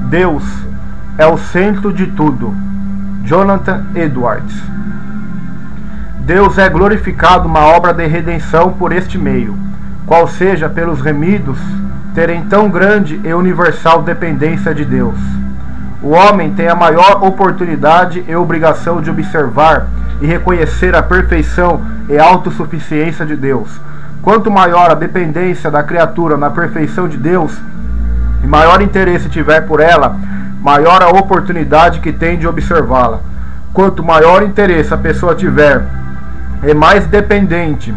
Deus é o centro de tudo. Jonathan Edwards. Deus é glorificado uma obra de redenção por este meio, qual seja pelos remidos terem tão grande e universal dependência de Deus. O homem tem a maior oportunidade e obrigação de observar e reconhecer a perfeição e autossuficiência de Deus. Quanto maior a dependência da criatura na perfeição de Deus, e maior interesse tiver por ela, maior a oportunidade que tem de observá-la. Quanto maior interesse a pessoa tiver e mais dependente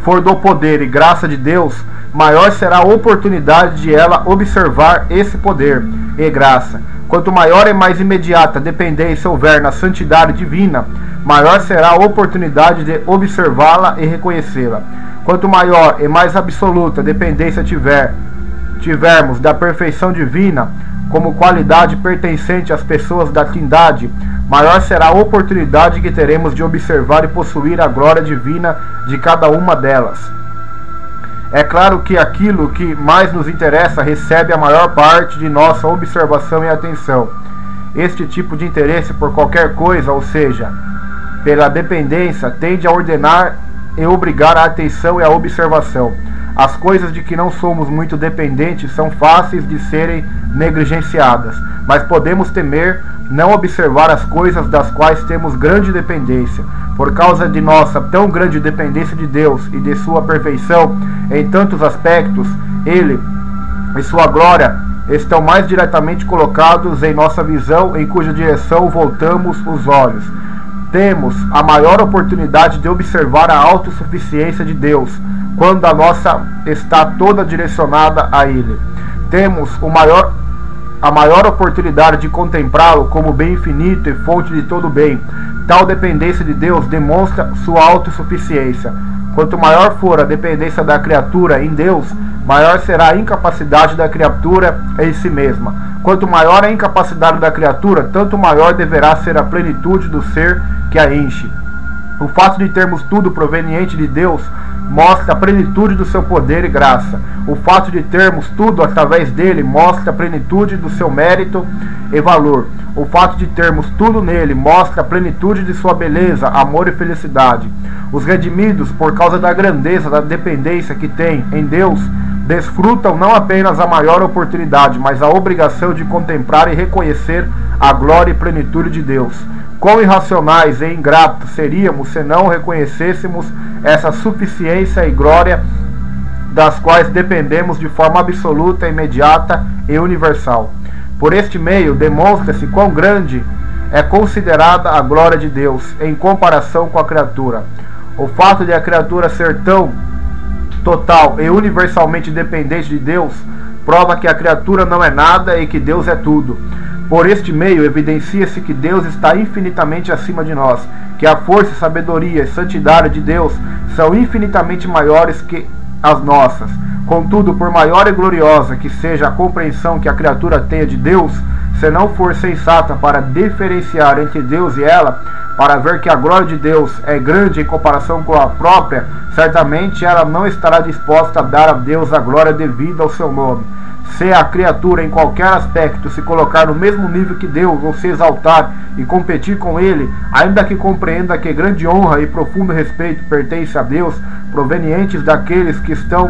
for do poder e graça de Deus, maior será a oportunidade de ela observar esse poder e graça. Quanto maior e mais imediata dependência houver na santidade divina, maior será a oportunidade de observá-la e reconhecê-la. Quanto maior e mais absoluta dependência tivermos da perfeição divina como qualidade pertencente às pessoas da Trindade, maior será a oportunidade que teremos de observar e possuir a glória divina de cada uma delas. É claro que aquilo que mais nos interessa recebe a maior parte de nossa observação e atenção. Este tipo de interesse por qualquer coisa, ou seja, pela dependência, tende a ordenar e obrigar a atenção e a observação. As coisas de que não somos muito dependentes são fáceis de serem negligenciadas, mas podemos temer não observar as coisas das quais temos grande dependência. Por causa de nossa tão grande dependência de Deus e de sua perfeição em tantos aspectos, Ele e sua glória estão mais diretamente colocados em nossa visão, em cuja direção voltamos os olhos. Temos a maior oportunidade de observar a autossuficiência de Deus, quando a nossa está toda direcionada a Ele. Temos a maior oportunidade de contemplá-lo como bem infinito e fonte de todo bem. Tal dependência de Deus demonstra sua autossuficiência. Quanto maior for a dependência da criatura em Deus, maior será a incapacidade da criatura em si mesma. Quanto maior a incapacidade da criatura, tanto maior deverá ser a plenitude do ser que a enche. O fato de termos tudo proveniente de Deus mostra a plenitude do seu poder e graça. O fato de termos tudo através dele mostra a plenitude do seu mérito e valor. O fato de termos tudo nele mostra a plenitude de sua beleza, amor e felicidade. Os redimidos, por causa da grandeza da dependência que têm em Deus, desfrutam não apenas a maior oportunidade, mas a obrigação de contemplar e reconhecer a glória e plenitude de Deus. Quão irracionais e ingratos seríamos se não reconhecêssemos essa suficiência e glória das quais dependemos de forma absoluta, imediata e universal. Por este meio, demonstra-se quão grande é considerada a glória de Deus em comparação com a criatura. O fato de a criatura ser tão total e universalmente dependente de Deus prova que a criatura não é nada e que Deus é tudo. Por este meio, evidencia-se que Deus está infinitamente acima de nós, que a força, sabedoria e santidade de Deus são infinitamente maiores que as nossas. Contudo, por maior e gloriosa que seja a compreensão que a criatura tenha de Deus, se não for sensata para diferenciar entre Deus e ela, para ver que a glória de Deus é grande em comparação com a própria, certamente ela não estará disposta a dar a Deus a glória devida ao seu nome. Se a criatura em qualquer aspecto se colocar no mesmo nível que Deus, ou se exaltar e competir com Ele, ainda que compreenda que grande honra e profundo respeito pertence a Deus, provenientes daqueles que estão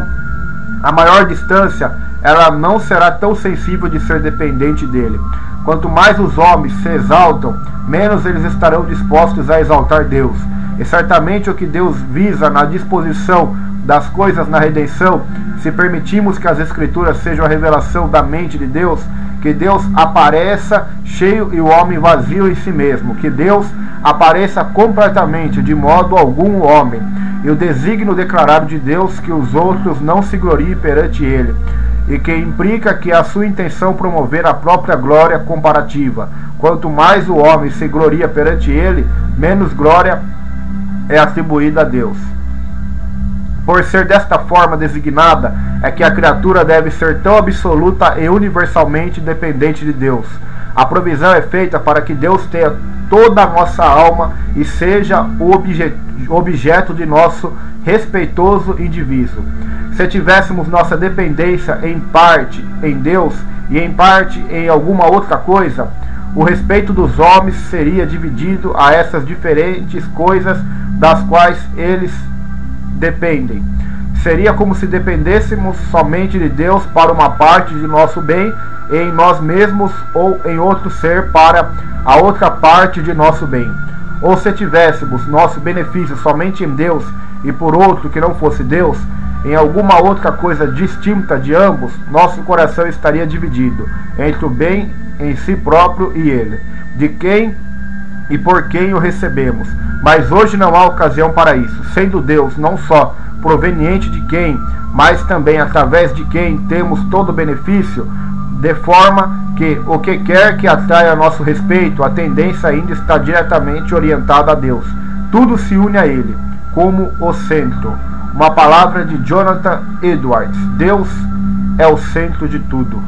a maior distância, ela não será tão sensível de ser dependente dele. Quanto mais os homens se exaltam, menos eles estarão dispostos a exaltar Deus. E certamente o que Deus visa na disposição das coisas na redenção, se permitirmos que as Escrituras sejam a revelação da mente de Deus, que Deus apareça cheio e o homem vazio em si mesmo, que Deus apareça completamente, de modo algum o homem, e o desígnio declarado de Deus que os outros não se gloriem perante ele, e que implica que a sua intenção promover a própria glória comparativa. Quanto mais o homem se gloria perante ele, menos glória é atribuída a Deus. Por ser desta forma designada, é que a criatura deve ser tão absoluta e universalmente dependente de Deus. A provisão é feita para que Deus tenha toda a nossa alma e seja o objeto de nosso respeitoso indivíduo. Se tivéssemos nossa dependência em parte em Deus e em parte em alguma outra coisa, o respeito dos homens seria dividido a essas diferentes coisas das quais eles dependem. Seria como se dependêssemos somente de Deus para uma parte de nosso bem em nós mesmos ou em outro ser para a outra parte de nosso bem. Ou se tivéssemos nosso benefício somente em Deus e por outro que não fosse Deus, em alguma outra coisa distinta de ambos, nosso coração estaria dividido entre o bem em si próprio e ele, de quem e por quem o recebemos. Mas hoje não há ocasião para isso, sendo Deus não só proveniente de quem, mas também através de quem temos todo o benefício, de forma que o que quer que atraia a nosso respeito, a tendência ainda está diretamente orientada a Deus. Tudo se une a Ele, como o centro. Uma palavra de Jonathan Edwards. Deus é o centro de tudo.